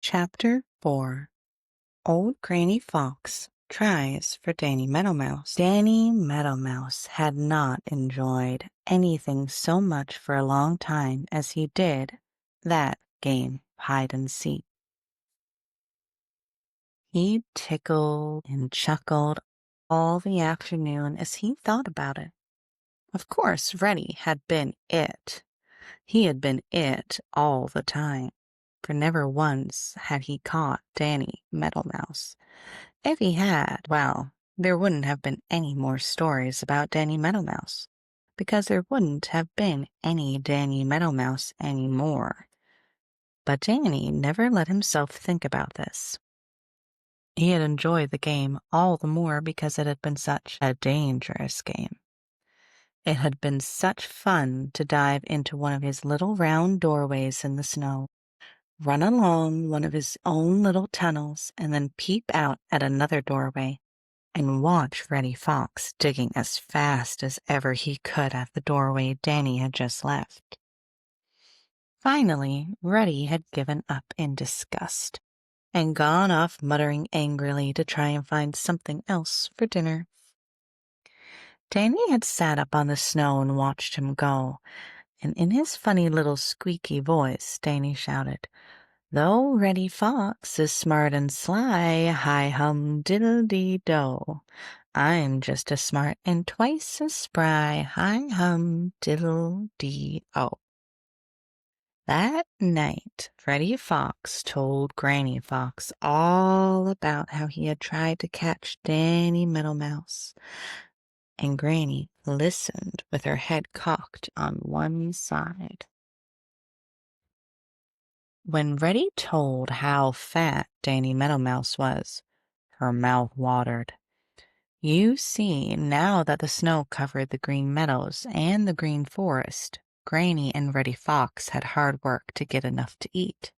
Chapter 4 Old Granny Fox Tries for Danny Meadow Mouse. Danny Meadow Mouse had not enjoyed anything so much for a long time as he did that game of hide and seek. He tickled and chuckled all the afternoon as he thought about it. Of course, Reddy had been it. He had been it all the time, for never once had he caught Danny Meadow Mouse. If he had, well, there wouldn't have been any more stories about Danny Meadow Mouse, because there wouldn't have been any Danny Meadow Mouse anymore. But Danny never let himself think about this. He had enjoyed the game all the more because it had been such a dangerous game. It had been such fun to dive into one of his little round doorways in the snow, run along one of his own little tunnels, and then peep out at another doorway and watch Reddy Fox digging as fast as ever he could at the doorway Danny had just left. Finally, Reddy had given up in disgust and gone off muttering angrily to try and find something else for dinner. Danny had sat up on the snow and watched him go, and in his funny little squeaky voice, Danny shouted, "Though Reddy Fox is smart and sly, hi-hum diddle-dee-do, I'm just as smart and twice as spry, hi-hum diddle-dee-o." That night, Reddy Fox told Granny Fox all about how he had tried to catch Danny Meadow Mouse, and Granny listened with her head cocked on one side. When Reddy told how fat Danny Meadow Mouse was, her mouth watered. You see, now that the snow covered the Green Meadows and the Green Forest, Granny and Reddy Fox had hard work to get enough to eat,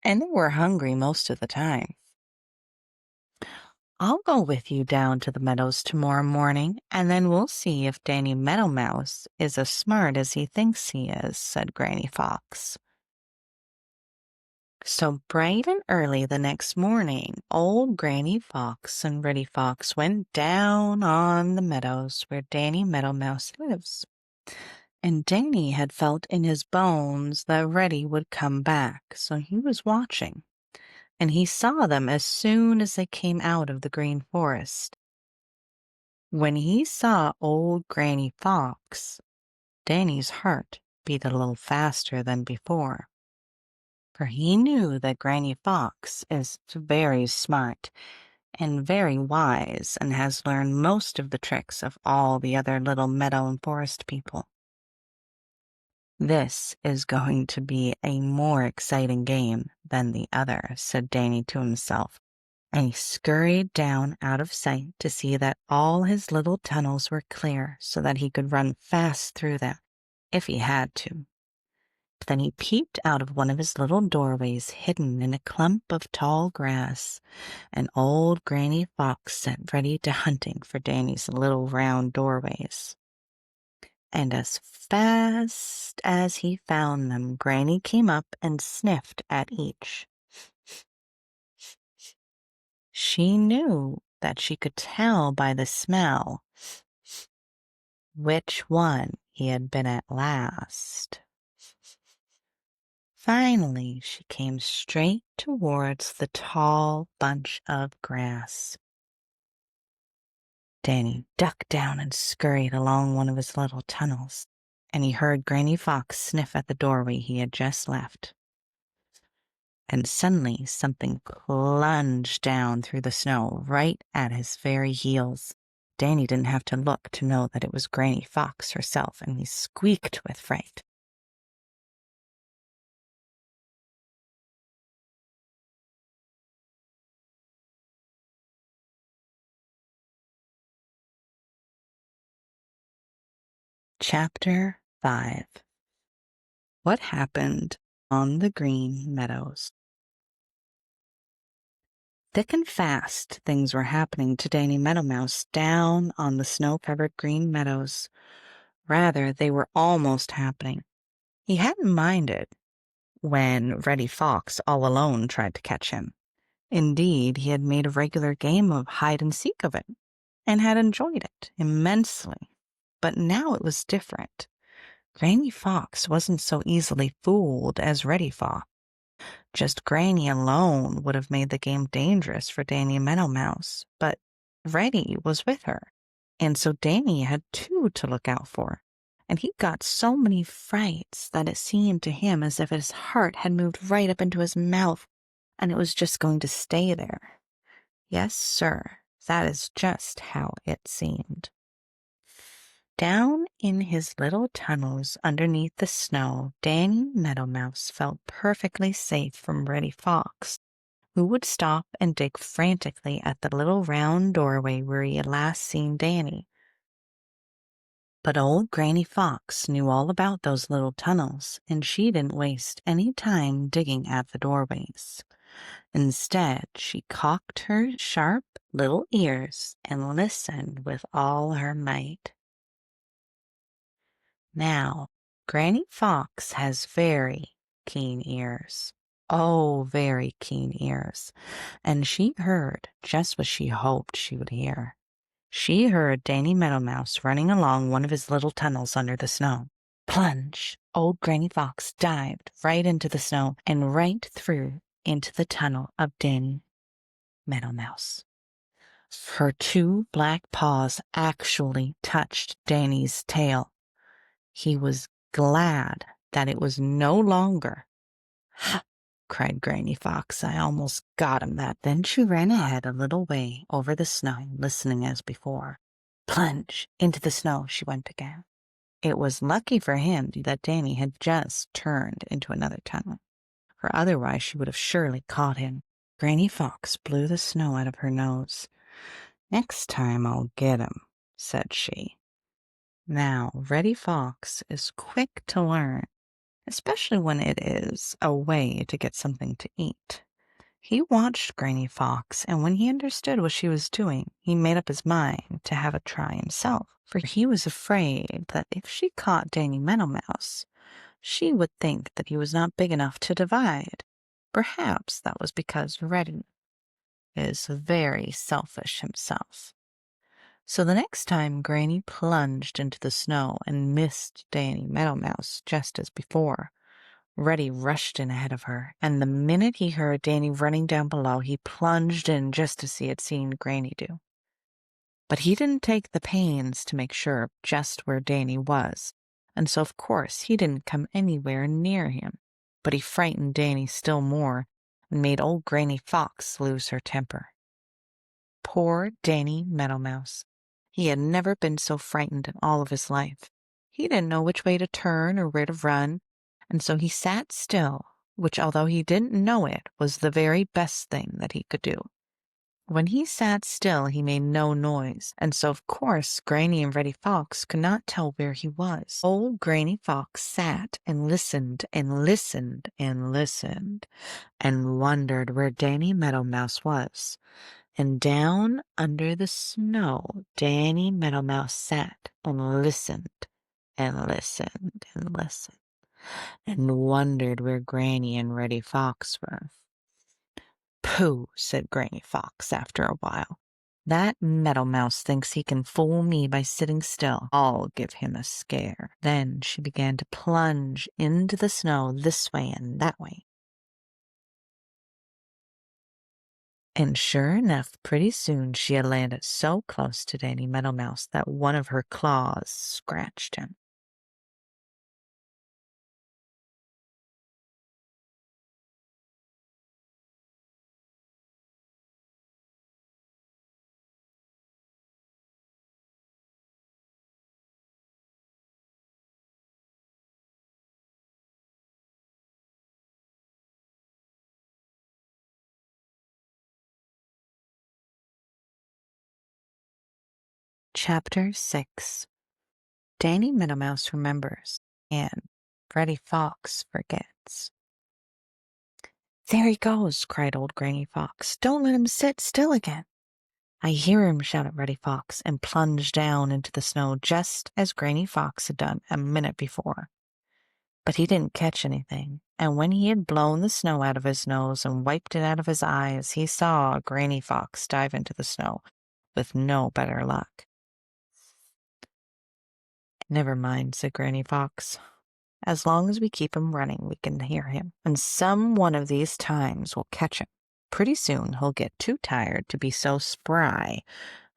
and they were hungry most of the time. "I'll go with you down to the meadows tomorrow morning, and then we'll see if Danny Meadow Mouse is as smart as he thinks he is," said Granny Fox. So bright and early the next morning, old Granny Fox and Reddy Fox went down on the meadows where Danny Meadow Mouse lives. And Danny had felt in his bones that Reddy would come back, so he was watching. And he saw them as soon as they came out of the Green Forest. When he saw old Granny Fox, Danny's heart beat a little faster than before, for he knew that Granny Fox is very smart and very wise and has learned most of the tricks of all the other little meadow and forest people. "This is going to be a more exciting game than the other," said Danny to himself, and he scurried down out of sight to see that all his little tunnels were clear so that he could run fast through them if he had to. Then he peeped out of one of his little doorways hidden in a clump of tall grass, and old Granny Fox set Reddy to hunting for Danny's little round doorways. And as fast as he found them, Granny came up and sniffed at each. She knew that she could tell by the smell which one he had been at last. Finally, she came straight towards the tall bunch of grass. Danny ducked down and scurried along one of his little tunnels, and he heard Granny Fox sniff at the doorway he had just left. And suddenly something plunged down through the snow right at his very heels. Danny didn't have to look to know that it was Granny Fox herself, and he squeaked with fright. Chapter 5 What Happened on the Green Meadows? Thick and fast things were happening to Danny Meadow Mouse down on the snow-covered Green Meadows. Rather, they were almost happening. He hadn't minded. when Reddy Fox all alone tried to catch him. Indeed, he had made a regular game of hide and seek of it, and had enjoyed it immensely. But now it was different. Granny Fox wasn't so easily fooled as Reddy Fox. Just Granny alone would have made the game dangerous for Danny Meadow Mouse, but Reddy was with her, and so Danny had two to look out for. And he got so many frights that it seemed to him as if his heart had moved right up into his mouth, and it was just going to stay there. Yes, sir, that is just how it seemed. Down in his little tunnels underneath the snow, Danny Meadow Mouse felt perfectly safe from Reddy Fox, who would stop and dig frantically at the little round doorway where he had last seen Danny. But old Granny Fox knew all about those little tunnels, and she didn't waste any time digging at the doorways. Instead, she cocked her sharp little ears and listened with all her might. Now, Granny Fox has very keen ears. Oh, very keen ears. And she heard just what she hoped she would hear. She heard Danny Meadow Mouse running along one of his little tunnels under the snow. Plunge! Old Granny Fox dived right into the snow and right through into the tunnel of Danny Meadow Mouse. Her two black paws actually touched Danny's tail. He was glad that it was no longer. "Ha!" cried Granny Fox. "I almost got him that." Then she ran ahead a little way over the snow, listening as before. Plunge! Into the snow she went again. It was lucky for him that Danny had just turned into another tunnel, for otherwise she would have surely caught him. Granny Fox blew the snow out of her nose. "Next time I'll get him," said she. Now, Reddy Fox is quick to learn, especially when it is a way to get something to eat. He watched Granny Fox, and when he understood what she was doing, he made up his mind to have a try himself, for he was afraid that if she caught Danny Meadow Mouse, she would think that he was not big enough to divide. Perhaps that was because Reddy is very selfish himself. So the next time Granny plunged into the snow and missed Danny Meadow Mouse just as before, Reddy rushed in ahead of her, and the minute he heard Danny running down below, he plunged in just as he had seen Granny do. But he didn't take the pains to make sure of just where Danny was, and so of course he didn't come anywhere near him. But he frightened Danny still more and made old Granny Fox lose her temper. Poor Danny Meadow Mouse. He had never been so frightened in all of his life. He didn't know which way to turn or where to run, and so he sat still, which, although he didn't know it, was the very best thing that he could do. When he sat still, he made no noise, and so of course Granny and Reddy Fox could not tell where he was. Old Granny Fox sat and listened and listened and listened, and wondered where Danny Meadow Mouse was. And down under the snow, Danny Meadow Mouse sat and listened and listened and listened, and wondered where Granny and Reddy Fox were. "Pooh," said Granny Fox after a while. "That Meadow Mouse thinks he can fool me by sitting still. I'll give him a scare." Then she began to plunge into the snow this way and that way. And sure enough, pretty soon she had landed so close to Danny Meadow Mouse that one of her claws scratched him. Chapter 6. Danny Meadow Mouse remembers, and Reddy Fox forgets. "There he goes!" cried old Granny Fox. "Don't let him sit still again." "I hear him!" shouted Reddy Fox, and plunged down into the snow just as Granny Fox had done a minute before. But he didn't catch anything, and when he had blown the snow out of his nose and wiped it out of his eyes, he saw Granny Fox dive into the snow with no better luck. "Never mind," said Granny Fox. "As long as we keep him running, we can hear him, and some one of these times we'll catch him. Pretty soon he'll get too tired to be so spry,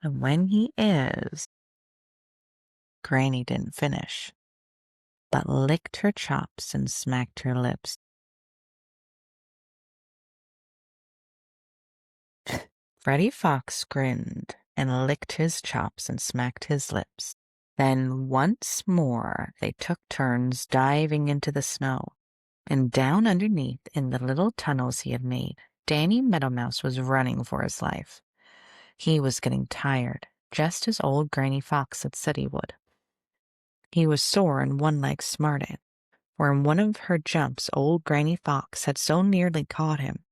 and when he is—" Granny didn't finish, but licked her chops and smacked her lips. Reddy Fox grinned and licked his chops and smacked his lips. Then once more they took turns diving into the snow, and down underneath in the little tunnels he had made, Danny Meadow Mouse was running for his life. He was getting tired, just as old Granny Fox had said he would. He was sore and one leg smarted, for in one of her jumps old Granny Fox had so nearly caught him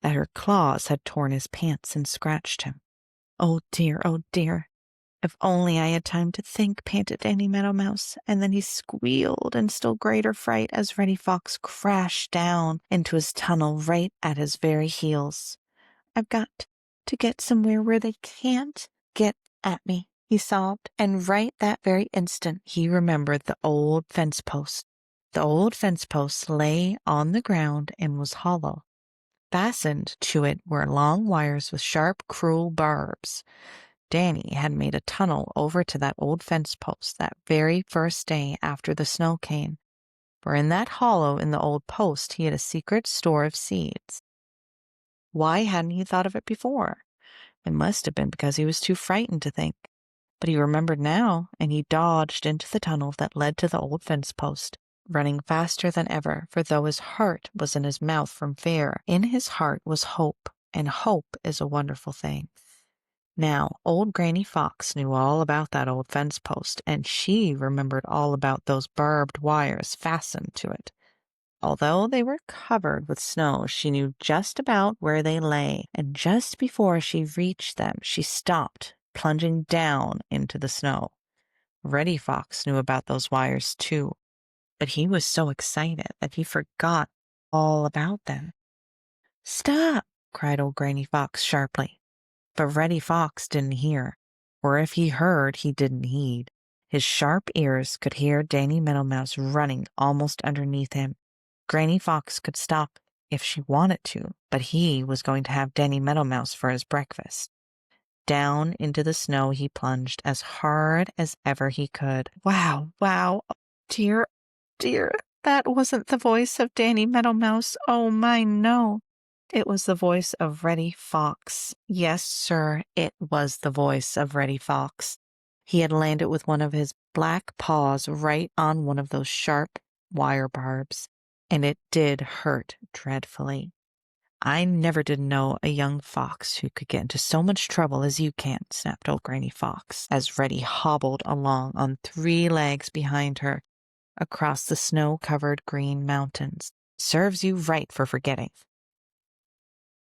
that her claws had torn his pants and scratched him. "Oh dear, if only I had time to think," panted Danny Meadow Mouse, and then he squealed in still greater fright as Reddy Fox crashed down into his tunnel right at his very heels. "I've got to get somewhere where they can't get at me," he sobbed, and right that very instant he remembered the old fence post. The old fence post lay on the ground and was hollow. Fastened to it were long wires with sharp, cruel barbs. Danny had made a tunnel over to that old fence post that very first day after the snow came, for in that hollow in the old post he had a secret store of seeds. Why hadn't he thought of it before? It must have been because he was too frightened to think. But he remembered now, and he dodged into the tunnel that led to the old fence post, running faster than ever, for though his heart was in his mouth from fear, in his heart was hope, and hope is a wonderful thing. Now, old Granny Fox knew all about that old fence post, and she remembered all about those barbed wires fastened to it. Although they were covered with snow, she knew just about where they lay, and just before she reached them, she stopped, plunging down into the snow. Reddy Fox knew about those wires too, but he was so excited that he forgot all about them. "Stop!" cried old Granny Fox sharply. But Reddy Fox didn't hear, or if he heard, he didn't heed. His sharp ears could hear Danny Meadow Mouse running almost underneath him. Granny Fox could stop if she wanted to, but he was going to have Danny Meadow Mouse for his breakfast. Down into the snow he plunged as hard as ever he could. Wow, wow, dear, dear, that wasn't the voice of Danny Meadow Mouse. Oh my, no. It was the voice of Reddy Fox. Yes, sir, it was the voice of Reddy Fox. He had landed with one of his black paws right on one of those sharp wire barbs, and it did hurt dreadfully. "I never did know a young fox who could get into so much trouble as you can," snapped old Granny Fox, as Reddy hobbled along on 3 legs behind her across the snow-covered green mountains. "Serves you right for forgetting."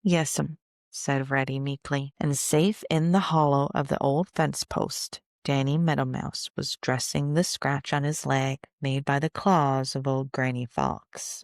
"Yes'm," said Reddy meekly, and safe in the hollow of the old fence post, Danny Meadow Mouse was dressing the scratch on his leg made by the claws of old Granny Fox.